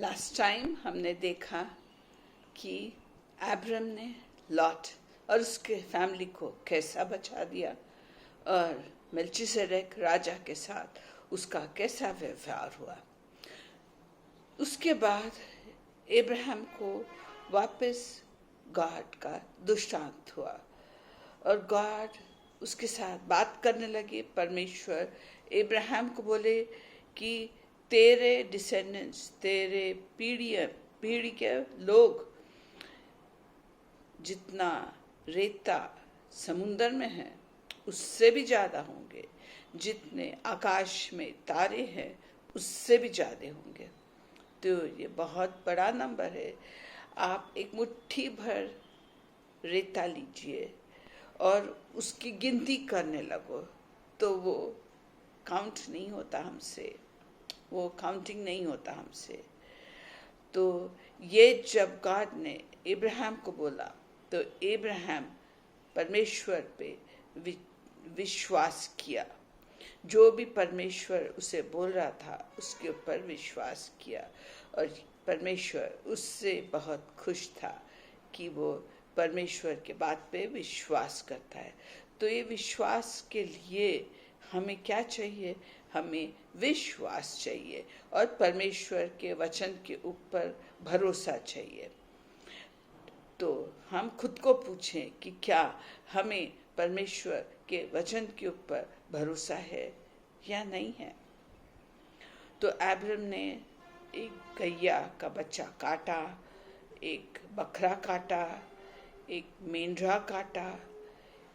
Last time हमने देखा कि अब्राम ने लॉट और उसके फैमिली को कैसा बचा दिया और मेल्कीसेदेक राजा के साथ उसका कैसा व्यवहार हुआ। उसके बाद अब्राहम को वापस गॉड का दृष्टांत हुआ और गॉड उसके साथ बात करने लगे। परमेश्वर अब्राहम को बोले कि तेरे डिसेंडेंट्स, तेरे पीढ़ी के लोग जितना रेता समुंदर में है उससे भी ज्यादा होंगे, जितने आकाश में तारे हैं उससे भी ज्यादा होंगे। तो ये बहुत बड़ा नंबर है। आप एक मुट्ठी भर रेता लीजिए और उसकी गिनती करने लगो तो वो काउंट नहीं होता हमसे, वो काउंटिंग नहीं होता हमसे। तो ये जब गॉड ने अब्राहम को बोला तो अब्राहम परमेश्वर पे विश्वास किया। जो भी परमेश्वर उसे बोल रहा था उसके ऊपर विश्वास किया और परमेश्वर उससे बहुत खुश था कि वो परमेश्वर के बात पे विश्वास करता है। तो ये विश्वास के लिए हमें क्या चाहिए? हमें विश्वास चाहिए और परमेश्वर के वचन के ऊपर भरोसा चाहिए। तो हम खुद को पूछें कि क्या हमें परमेश्वर के वचन के ऊपर भरोसा है या नहीं है। तो अब्राम ने एक गैया का बच्चा काटा, एक बकरा काटा, एक मेंढरा काटा,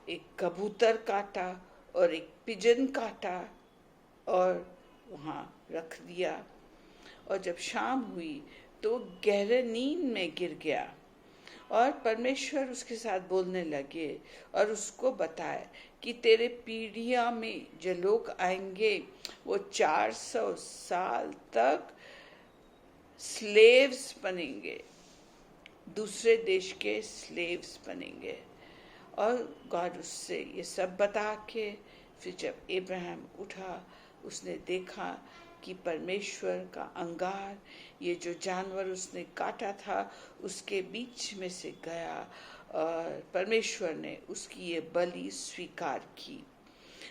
एक कबूतर काटा और एक पिजन काटा और वहाँ रख दिया। और जब शाम हुई तो गहरे नींद में गिर गया और परमेश्वर उसके साथ बोलने लगे और उसको बताए कि तेरे पीढ़ियां में जो लोग आएंगे वो 400 साल तक स्लेव्स बनेंगे, दूसरे देश के स्लेव्स बनेंगे। और गॉड उससे ये सब बता के फिर जब अब्राहम उठा उसने देखा कि परमेश्वर का अंगार, ये जो जानवर उसने काटा था उसके बीच में से गया और परमेश्वर ने उसकी ये बलि स्वीकार की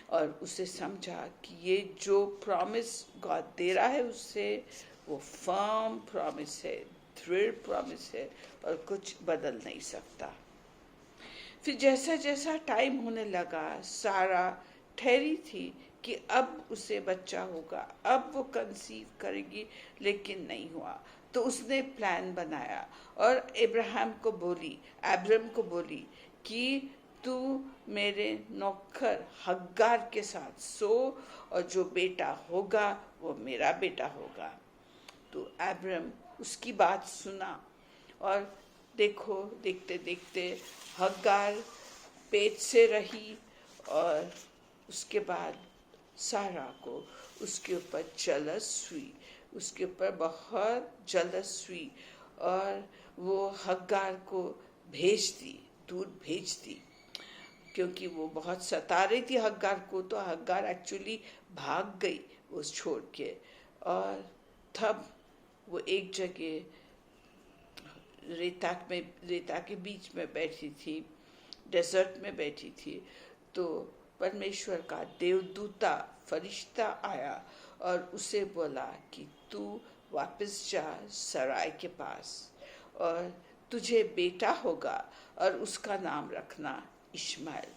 और उसे समझा कि ये जो प्रॉमिस गॉड दे रहा है उससे वो फर्म प्रॉमिस है, दृढ़ प्रॉमिस है और कुछ बदल नहीं सकता। फिर जैसा जैसा टाइम होने लगा सारा ठहरी थी कि अब उसे बच्चा होगा, अब वो कंसीव करेगी, लेकिन नहीं हुआ। तो उसने प्लान बनाया और अब्राम को बोली कि तू मेरे नौकर हग्गार के साथ सो और जो बेटा होगा वो मेरा बेटा होगा। तो अब्राम उसकी बात सुना और देखो देखते देखते हग्गार पेट से रही और उसके बाद सारा को उसके ऊपर जलस हुई, उसके ऊपर बहुत जलस हुई और वो हग्गार को दूर भेज दी क्योंकि वो बहुत सता रही थी हग्गार को। तो हग्गार एक्चुअली भाग गई वो छोड़ के और तब वो एक जगह रेता के बीच में बैठी थी, डेजर्ट में बैठी थी। तो परमेश्वर का देवदूता फरिश्ता आया और उसे बोला कि तू वापस जा सराय के पास और तुझे बेटा होगा और उसका नाम रखना इश्माएल।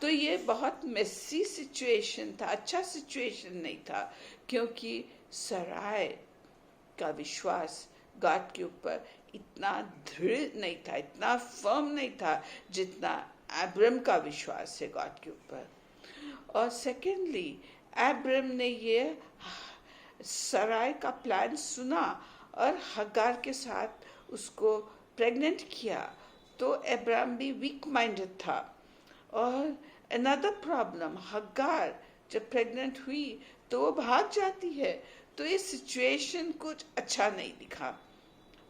तो ये बहुत मेसी सिचुएशन था, अच्छा सिचुएशन नहीं था क्योंकि सराय का विश्वास गॉड के ऊपर इतना दृढ़ नहीं था, इतना फर्म नहीं था जितना अब्राम का विश्वास है गॉड के ऊपर। और सेकेंडली अब्राम ने ये सराय का प्लान सुना और हग्गार के साथ उसको प्रेग्नेंट किया। तो अब्राम भी वीक माइंडेड था। और अनदर प्रॉब्लम, हग्गार जब प्रेग्नेंट हुई तो वो भाग जाती है। तो ये सिचुएशन कुछ अच्छा नहीं दिखा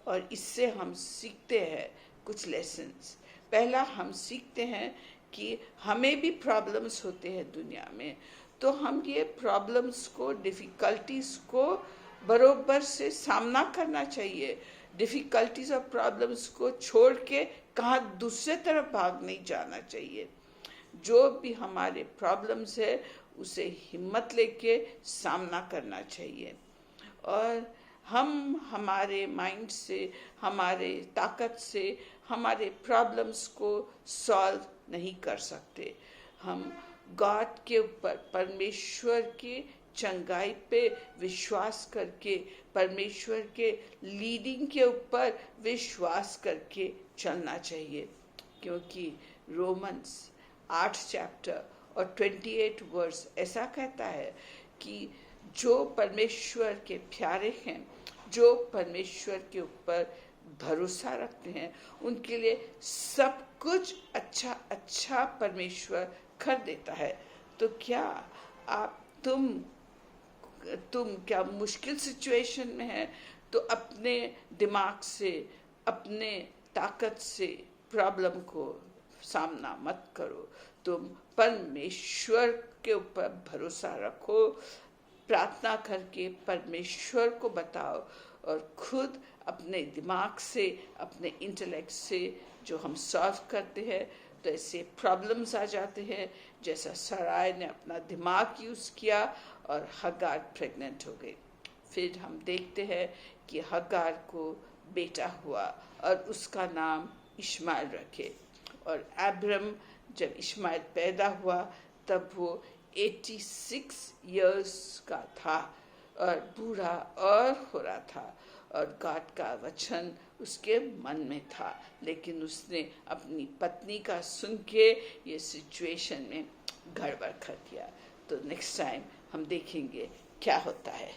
और इससे हम सीखते हैं कुछ लेसन्स। पहला हम सीखते हैं कि हमें भी प्रॉब्लम्स होते हैं दुनिया में, तो हम ये प्रॉब्लम्स को, डिफिकल्टीज को बरोबर से सामना करना चाहिए। डिफिकल्टीज और प्रॉब्लम्स को छोड़ के कहाँ दूसरे तरफ भाग नहीं जाना चाहिए। जो भी हमारे प्रॉब्लम्स है उसे हिम्मत लेके सामना करना चाहिए। और हम हमारे माइंड से, हमारे ताकत से हमारे प्रॉब्लम्स को सॉल्व नहीं कर सकते। हम गॉड के ऊपर, परमेश्वर की चंगाई पे विश्वास करके, परमेश्वर के लीडिंग के ऊपर विश्वास करके चलना चाहिए। क्योंकि रोमन्स 8 चैप्टर और 28 वर्स ऐसा कहता है कि जो परमेश्वर के प्यारे हैं, जो परमेश्वर के ऊपर भरोसा रखते हैं, उनके लिए सब कुछ अच्छा अच्छा परमेश्वर कर देता है। तो क्या तुम क्या मुश्किल सिचुएशन में है तो अपने दिमाग से, अपने ताकत से प्रॉब्लम को सामना मत करो। तुम परमेश्वर के ऊपर भरोसा रखो, प्रार्थना करके परमेश्वर को बताओ, और खुद अपने दिमाग से, अपने इंटेलेक्ट से जो हम सॉल्व करते हैं तो ऐसे प्रॉब्लम्स आ जाते हैं। जैसा सराय ने अपना दिमाग यूज़ किया और हगार प्रेग्नेंट हो गई। फिर हम देखते हैं कि हगार को बेटा हुआ और उसका नाम इश्माइल रखे। और अब्राम जब इश्माइल पैदा हुआ तब वो 86 इयर्स का था और बूढ़ा और हो रहा था, और गॉड का वचन उसके मन में था, लेकिन उसने अपनी पत्नी का सुन के ये सिचुएशन में गड़बड़ कर दिया। तो नेक्स्ट टाइम हम देखेंगे क्या होता है।